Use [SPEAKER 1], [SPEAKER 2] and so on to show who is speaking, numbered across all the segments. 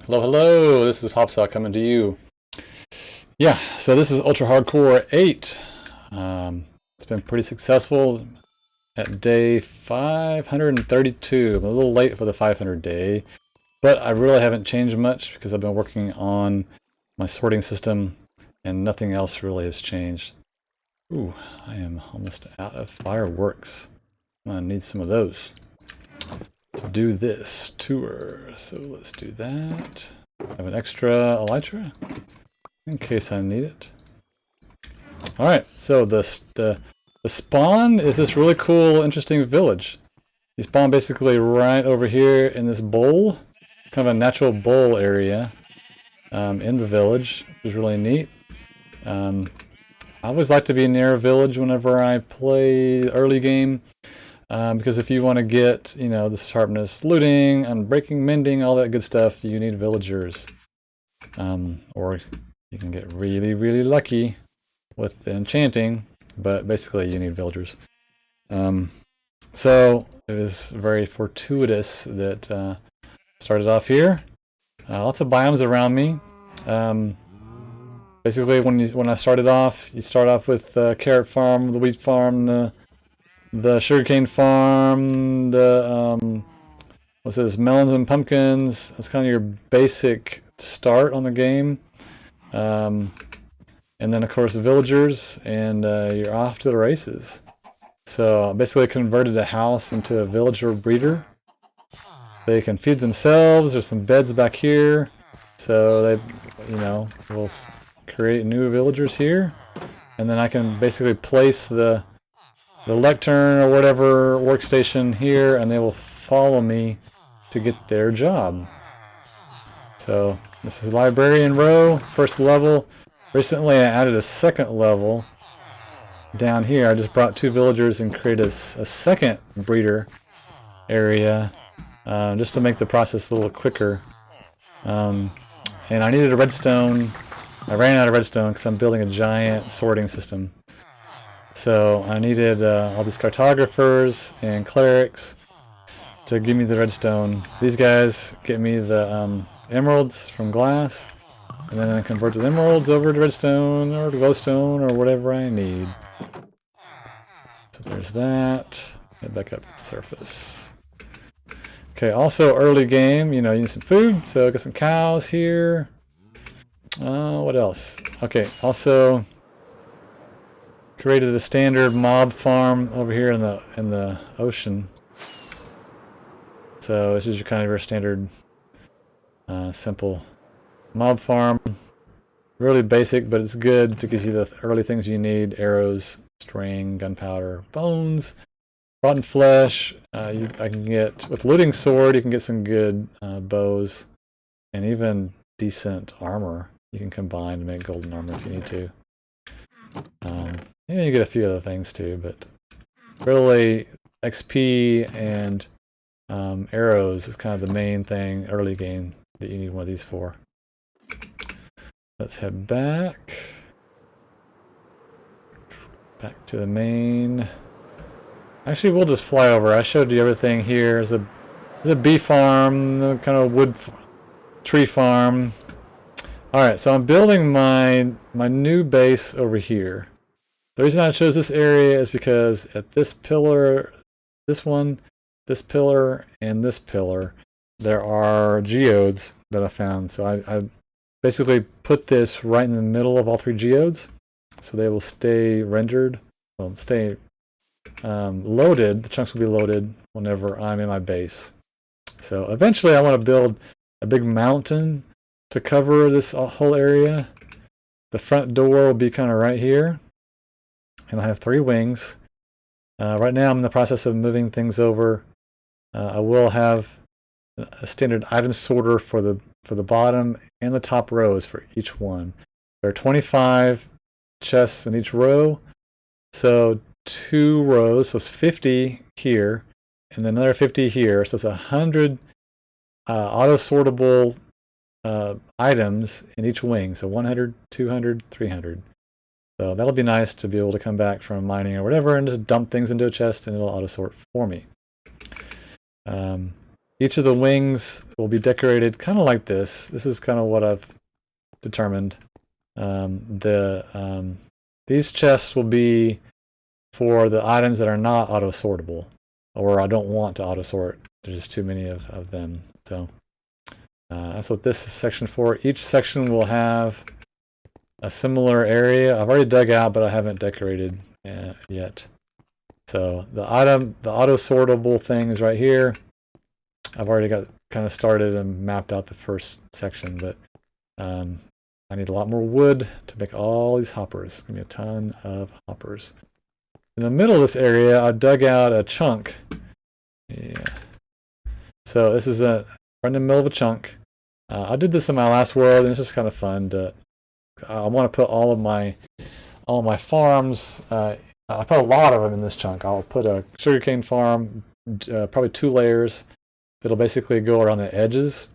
[SPEAKER 1] Hello, hello, this is Popsaw coming to you. Yeah, so this is Ultra Hardcore 8. It's been pretty successful at day 532. I'm a little late for the 500 day, but I really haven't changed much because I've been working on my sorting system and nothing else really has changed. Ooh, I am almost out of fireworks. I'm gonna need some of those to do this tour. So let's do that. I have an extra elytra in case I need it. All right, so the spawn is this really cool, interesting village. You spawn basically right over here in this bowl, kind of a natural bowl area in the village, which is really neat. I always like to be near a village whenever I play early game. Because if you want to get, you know, the sharpness, looting, unbreaking, mending, all that good stuff, you need villagers. Or you can get really, really lucky with enchanting, but basically you need villagers. So it was very fortuitous that started off here. Lots of biomes around me. Basically, when I started off, you start off with the carrot farm, the wheat farm, the sugarcane farm, the what's this, melons and pumpkins. That's kind of your basic start on the game. And then of course the villagers, and you're off to the races. So I basically converted a house into a villager breeder. They can feed themselves. There's some beds back here. So they, you know, will create new villagers here. And then I can basically place the lectern or whatever workstation here, and they will follow me to get their job. So this is librarian row, first level. Recently I added a second level down here. I just brought 2 villagers and created a second breeder area just to make the process a little quicker. And I needed a redstone. I ran out of redstone because I'm building a giant sorting system. So I needed all these cartographers and clerics to give me the redstone. These guys get me the emeralds from glass, and then I convert the emeralds over to redstone or to glowstone or whatever I need. So there's that. Get back up to the surface. Okay, also early game, you know, you need some food, so I got some cows here. What else? Okay, also created a standard mob farm over here in the ocean. So this is your kind of your standard simple mob farm. Really basic, but it's good to give you the early things you need: arrows, string, gunpowder, bones, rotten flesh. I can get, with looting sword, you can get some good bows and even decent armor. You can combine to make golden armor if you need to. And you get a few other things too, but really XP and arrows is kind of the main thing early game that you need one of these for. Let's head back to the main. Actually, we'll just fly over. I showed you everything here. There's a bee farm, the kind of wood tree farm. All right, so I'm building my new base over here. The reason I chose this area is because at this pillar, this one, this pillar, and this pillar, there are geodes that I found. So I basically put this right in the middle of all 3 geodes, so they will stay rendered, well, stay loaded. The chunks will be loaded whenever I'm in my base. So eventually I want to build a big mountain to cover this whole area. The front door will be kind of right here. And I have 3 wings. Right now I'm in the process of moving things over. I will have a standard item sorter for the bottom and the top rows for each one. There are 25 chests in each row. So 2 rows, so it's 50 here, and then another 50 here. So it's 100 auto-sortable items in each wing. So 100, 200, 300. So that'll be nice to be able to come back from mining or whatever and just dump things into a chest and it'll auto-sort for me. each of the wings will be decorated kind of like this. This is kind of what I've determined. These chests will be for the items that are not auto-sortable, or I don't want to auto-sort. There's just too many of them. So that's what this is section for. Each section will have a similar area. I've already dug out, but I haven't decorated yet. So the auto-sortable thing is right here. I've already got kind of started and mapped out the first section, but I need a lot more wood to make all these hoppers. It's gonna be a ton of hoppers. In the middle of this area, I dug out a chunk. Yeah. So this is right in the middle of a chunk. I did this in my last world, and it's just kind of fun to. I want to put all of my farms. I put a lot of them in this chunk. I'll put a sugarcane farm, probably 2 layers. It'll basically go around the edges.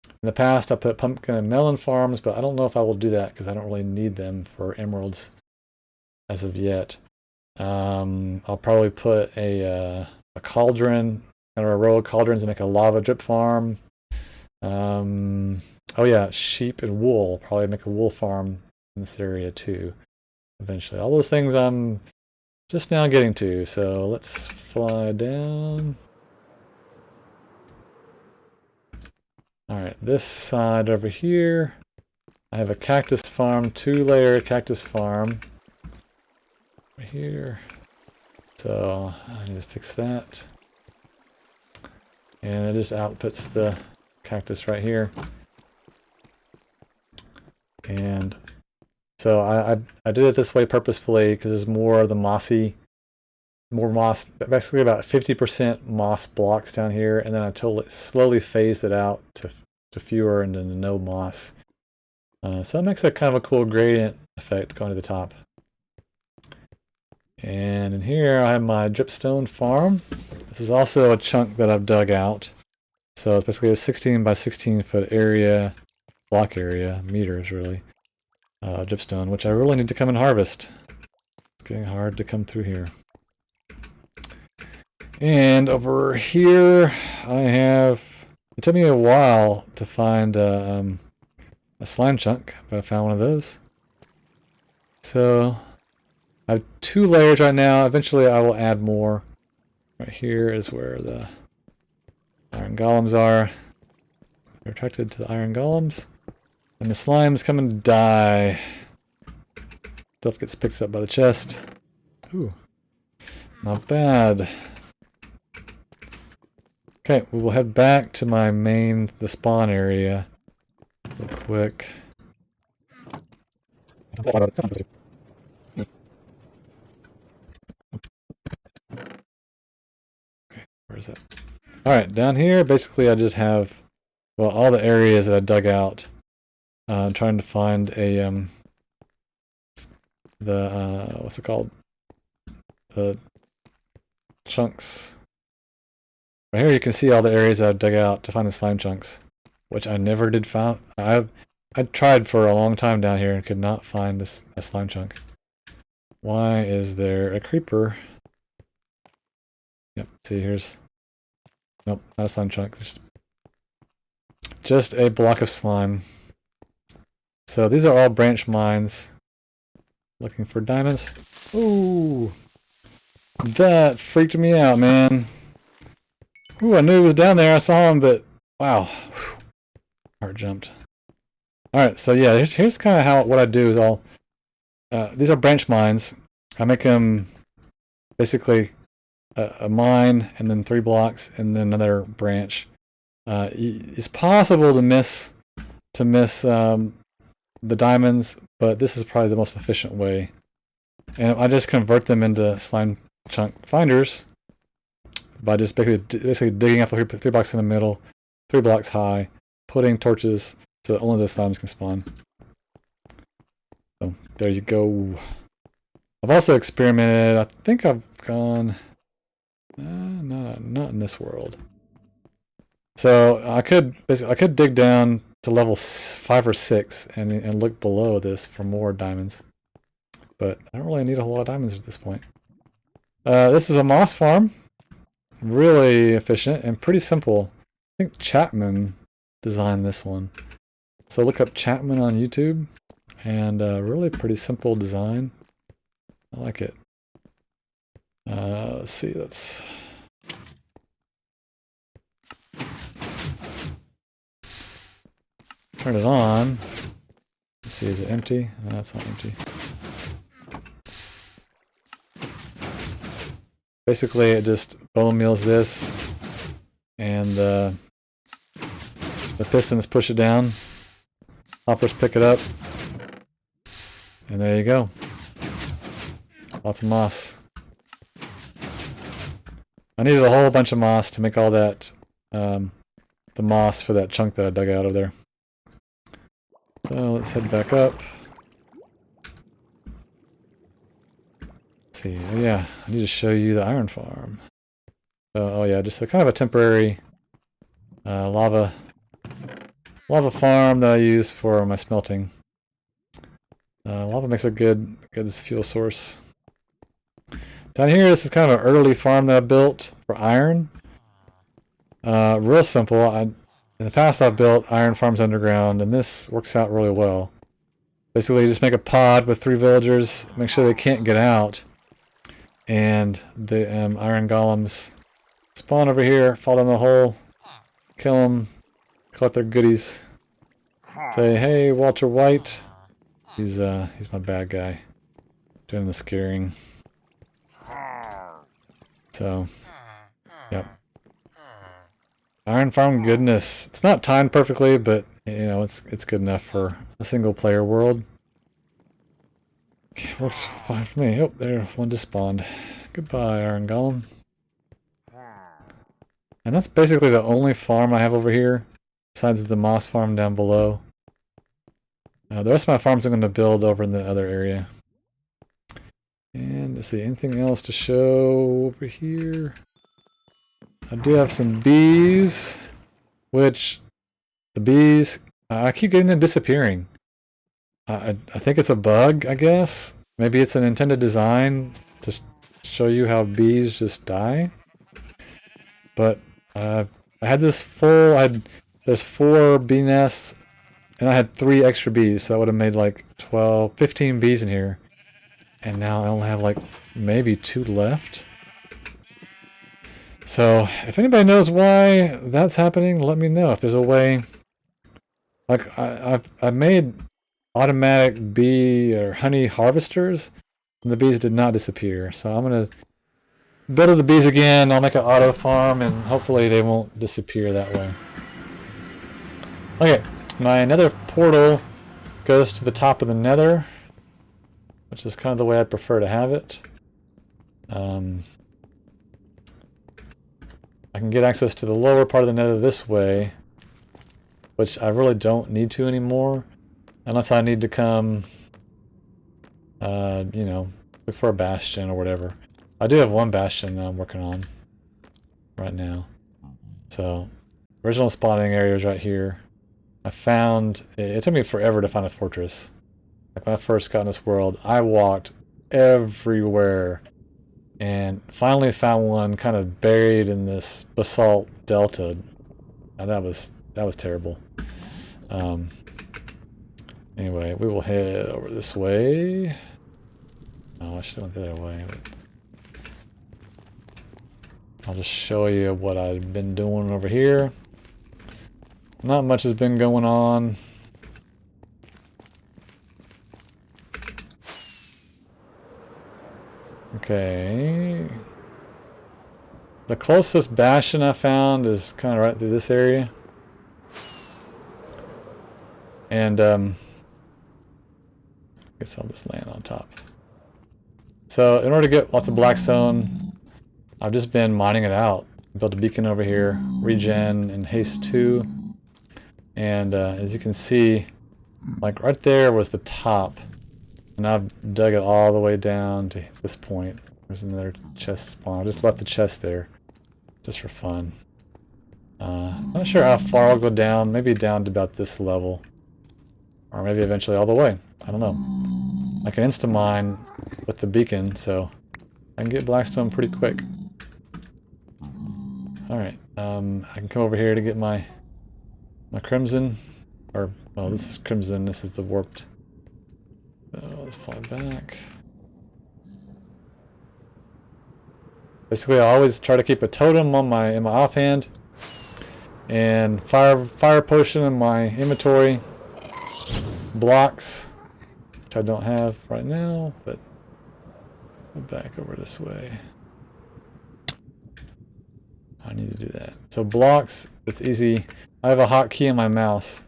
[SPEAKER 1] In the past, I put pumpkin and melon farms, but I don't know if I will do that because I don't really need them for emeralds as of yet. I'll probably put a cauldron, kind of a row of cauldrons, and make a lava drip farm. Oh yeah, sheep and wool. Probably make a wool farm in this area too, eventually. All those things I'm just now getting to. So let's fly down. Alright, this side over here, I have a cactus farm, 2-layer cactus farm. Right here. So I need to fix that. And it just outputs the cactus right here. And so I did it this way purposefully because there's more of the more moss, basically about 50% moss blocks down here, and then I slowly phased it out to fewer and then no moss. So it makes a kind of a cool gradient effect going to the top. And in here I have my dripstone farm. This is also a chunk that I've dug out. So it's basically a 16 by 16 foot area, block area, meters really, dripstone, which I really need to come and harvest. It's getting hard to come through here. And over here I have, it took me a while to find a slime chunk, but I found one of those. So I have 2 layers right now. Eventually I will add more. Right here is where the iron golems are. They're attracted to the iron golems. And the slime's coming to die. Stuff gets picked up by the chest. Ooh, not bad. Okay, we will head back to the spawn area real quick. Okay, where is that? Alright, down here, basically I just have, well, all the areas that I dug out. I'm trying to find a, what's it called? The chunks. Right here you can see all the areas I've dug out to find the slime chunks, which I never did found. I tried for a long time down here and could not find a slime chunk. Why is there a creeper? Yep, see here's, nope, not a slime chunk. Just a block of slime. So these are all branch mines. Looking for diamonds. Ooh, that freaked me out, man. Ooh, I knew he was down there. I saw him, but wow, heart jumped. All right, so yeah, here's kind of what I do is these are branch mines. I make them basically a mine and then 3 blocks and then another branch. It's possible to miss the diamonds, but this is probably the most efficient way. And I just convert them into slime chunk finders by just basically digging out the 3 blocks in the middle, 3 blocks high, putting torches so that only the slimes can spawn. So there you go. I've also experimented. I think I've gone not in this world. So I could dig down to level 5 or 6 and look below this for more diamonds, but I don't really need a whole lot of diamonds at this point. This is a moss farm, really efficient and pretty simple. think Chapman designed this one. So look up Chapman on YouTube, and really pretty simple design. I like it. Let's see, let's turn it on. Let's see, is it empty? No, it's not empty. Basically, it just bone meals this, and the pistons push it down. Hoppers pick it up, and there you go. Lots of moss. I needed a whole bunch of moss to make all that, the moss for that chunk that I dug out of there. So let's head back up. Let's see, oh yeah, I need to show you the iron farm. So, oh yeah, just a kind of a temporary lava farm that I use for my smelting. Lava makes a good fuel source. Down here, this is kind of an early farm that I built for iron. Real simple. In the past, I've built iron farms underground, and this works out really well. Basically, you just make a pod with 3 villagers, make sure they can't get out, and the iron golems spawn over here, fall down the hole, kill them, collect their goodies. Say, hey, Walter White. He's my bad guy, doing the scaring. So, yep. Iron farm goodness. It's not timed perfectly, but you know it's good enough for a single player world. Works fine for me. Oh, there, one just spawned. Goodbye, iron golem. And that's basically the only farm I have over here, besides the moss farm down below. The rest of my farms I'm going to build over in the other area. And let's see, anything else to show over here? I do have some bees, which the bees, I keep getting them disappearing. I think it's a bug, I guess. Maybe it's an intended design to show you how bees just die. But I had this full, there's 4 bee nests, and I had 3 extra bees, so that would have made like 12, 15 bees in here. And now I only have like maybe 2 left. So if anybody knows why that's happening, let me know. If there's a way, like I made automatic bee or honey harvesters, and the bees did not disappear. So I'm gonna build the bees again. I'll make an auto farm, and hopefully they won't disappear that way. Okay, my nether portal goes to the top of the nether, which is kind of the way I'd prefer to have it. I can get access to the lower part of the nether this way, which I really don't need to anymore, unless I need to come, you know, look for a bastion or whatever. I do have 1 bastion that I'm working on right now. So, original spawning area is right here. I found, it took me forever to find a fortress. Like when I first got in this world, I walked everywhere and finally found one kind of buried in this basalt delta. And that was terrible. Anyway, we will head over this way. Oh, I should have went the other way. But I'll just show you what I've been doing over here. Not much has been going on. Okay. The closest bastion I found is kind of right through this area. And I guess I'll just land on top. So in order to get lots of blackstone, I've just been mining it out. Built a beacon over here, regen and haste 2. And as you can see, like right there was the top. And I've dug it all the way down to this point. There's another chest spawn. I just left the chest there, just for fun. I'm not sure how far I'll go down. Maybe down to about this level. Or maybe eventually all the way. I don't know. I can insta-mine with the beacon, so I can get blackstone pretty quick. Alright, I can come over here to get my crimson. Or, well, this is crimson, this is the warped. So let's fly back. Basically, I always try to keep a totem on in my offhand, and fire potion in my inventory, blocks, which I don't have right now, but go back over this way. I need to do that. So blocks, it's easy. I have a hotkey in my mouse,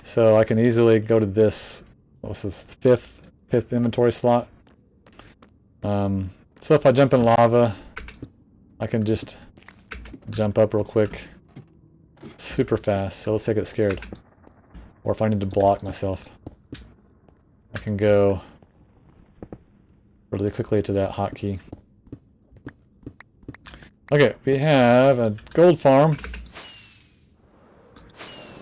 [SPEAKER 1] so I can easily go to this. What's this? Fifth inventory slot. So if I jump in lava, I can just jump up real quick, super fast. So let's say I get scared, or if I need to block myself, I can go really quickly to that hotkey. Okay, we have a gold farm.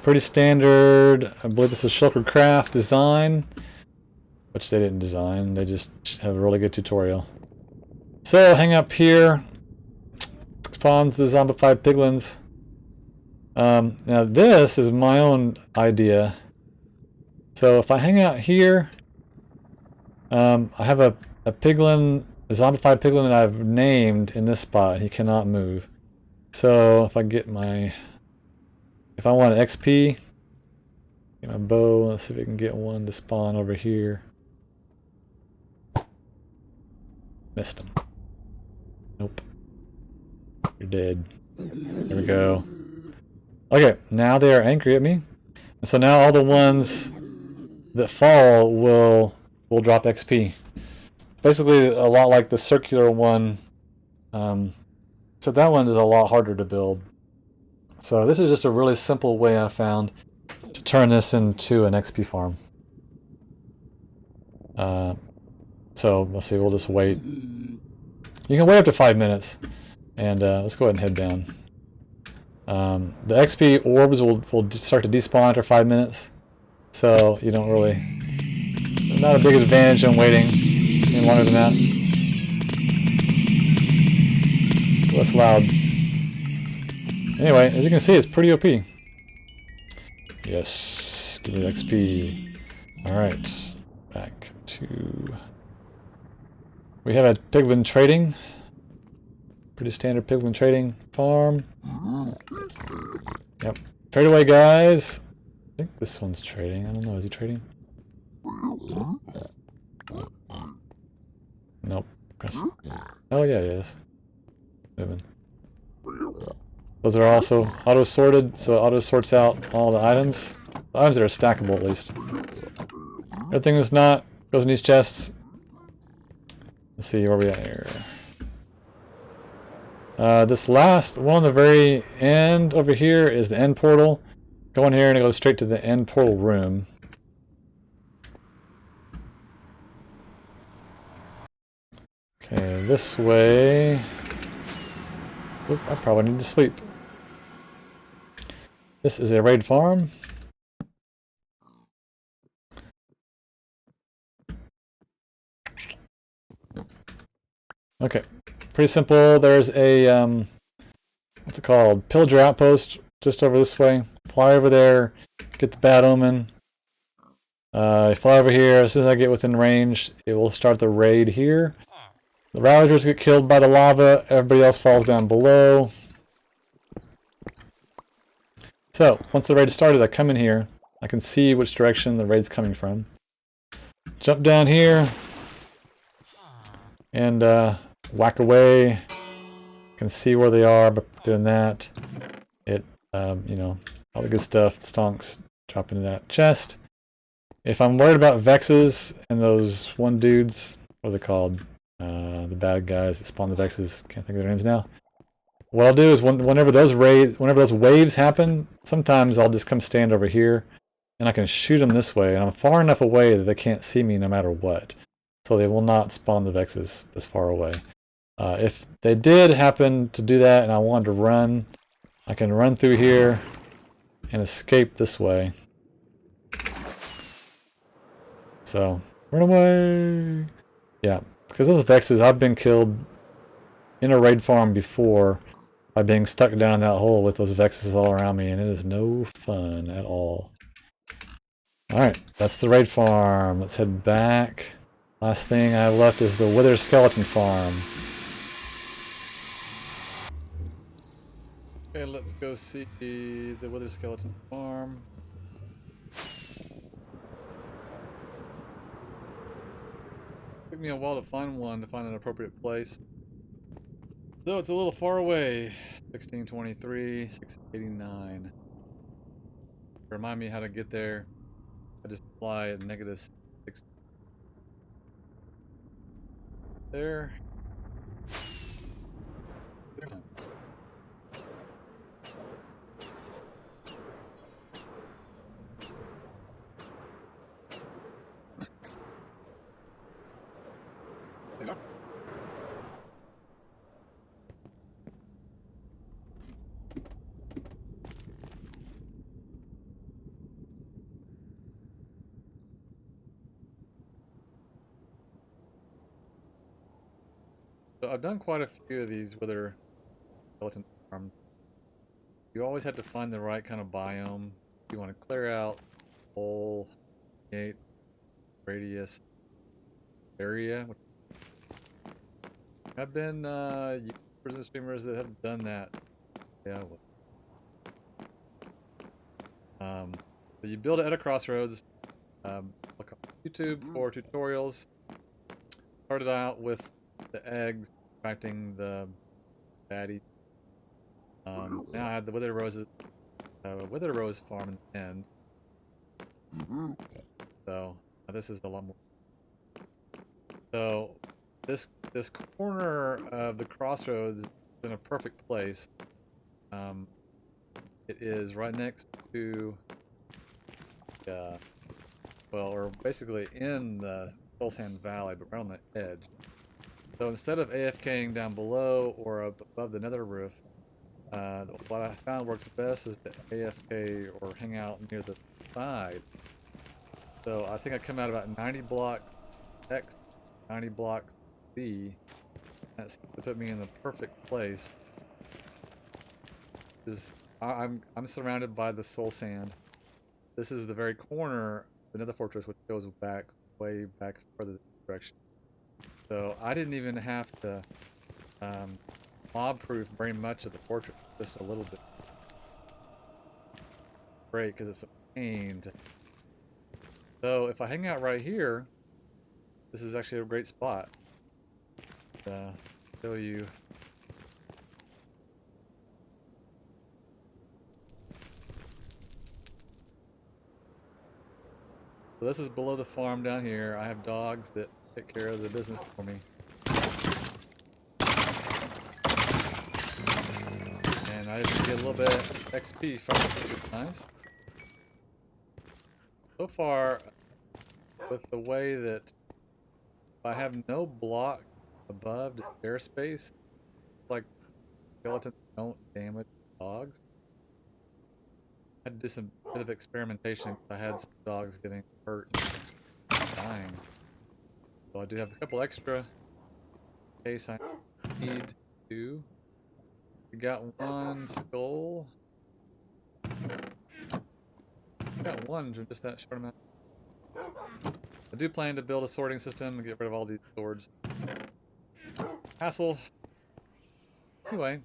[SPEAKER 1] Pretty standard. I believe this is Shulker Craft design, which they didn't design. They just have a really good tutorial. So hang up here. Spawns the zombified piglins. Now this is my own idea. So if I hang out here, I have a piglin, a zombified piglin that I've named in this spot. He cannot move. So if I get my, if I want an XP, get my bow. Let's see if we can get one to spawn over here. Missed him. Nope. You're dead. There we go. Okay, now they are angry at me. And so now all the ones that fall will drop XP. Basically a lot like the circular one. So that one is a lot harder to build. So this is just a really simple way I found to turn this into an XP farm. So let's see, we'll just wait. You can wait up to 5 minutes. And let's go ahead and head down. The XP orbs will start to despawn after 5 minutes. So you don't really, not a big advantage in waiting any longer than that. Less loud. Anyway, as you can see, it's pretty OP. Yes, give me the XP. Alright, back to... We have a piglin trading. Pretty standard piglin trading farm. Yep. Trade away, guys. I think this one's trading. I don't know. Is he trading? Nope. Press. Oh, yeah, it is. Moving. Those are also auto-sorted, so it auto-sorts out all the items. The items that are stackable, at least. Everything that's not goes in these chests. Let's see where we at here. This last one, the very end over here, is the end portal. Go in here and it goes straight to the end portal room. Okay, this way. Oop, I probably need to sleep. This is a raid farm. Okay, pretty simple. There's a, what's it called? Pillager outpost just over this way. Fly over there, get the bad omen. Fly over here. As soon as I get within range, it will start the raid here. The Ravagers get killed by the lava. Everybody else falls down below. So, once the raid started, I come in here. I can see which direction the raid's coming from. Jump down here. And whack away. Can see where they are by doing that. It, you know, all the good stuff, stonks, drop into that chest. If I'm worried about Vexes and those one dudes, what are they called? The bad guys that spawn the Vexes, can't think of their names now. What I'll do is whenever those waves happen, sometimes I'll just come stand over here and I can shoot them this way, and I'm far enough away that they can't see me no matter what. So they will not spawn the Vexes this far away. If they did happen to do that and I wanted to run, I can run through here and escape this way. So, run away! Yeah, because those Vexes, I've been killed in a raid farm before by being stuck down in that hole with those Vexes all around me, and it is no fun at all. Alright, that's the raid farm. Let's head back. Last thing I have left is the Wither Skeleton farm. Okay, let's go see the Wither Skeleton farm. Took me a while to find one, to find an appropriate place. Though it's a little far away. 1623, 689. Remind me how to get there. I just fly at -6. There. So I've done quite a few of these Wither Skeleton farms. You always have to find the right kind of biome. You want to clear out the whole gate radius area. I've been YouTubers and streamers that have done that. Yeah. So you build it at a crossroads. Look on YouTube for tutorials. Started out with the eggs, attracting the baddie. Now I have the Wither Rose farm in the end. So this is a lot more. So this corner of the crossroads is in a perfect place. It is right next to, well, or basically in the Soul Sand Valley, but right on the edge. So instead of AFKing down below or above the nether roof, what I found works best is to AFK or hang out near the side. So I think I come out about 90 blocks X, 90 blocks B. That seems to put me in the perfect place. I'm surrounded by the soul sand. This is the very corner of the nether fortress, which goes back, way back further direction. So I didn't even have to mob-proof very much of the fortress, just a little bit. Great, because it's a pain to... So if I hang out right here, this is actually a great spot to show you. So this is below the farm down here. I have dogs that take care of the business for me. And I just get a little bit of XP from it, which is nice. So far, with the way that if I have no block above the airspace, like skeletons don't damage dogs. I had to do some bit of experimentation. I had some dogs getting hurt and dying. So I do have a couple extra in case I need to. We got one skull. We got one in just that short amount. I do plan to build a sorting system and get rid of all these swords. Hassle. Anyway,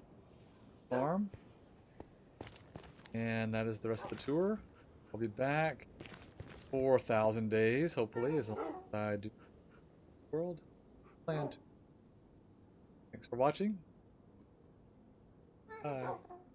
[SPEAKER 1] farm. And that is the rest of the tour. I'll be back for 1,000 days, hopefully, as long as I do the world. Plan to. Thanks for watching. Bye.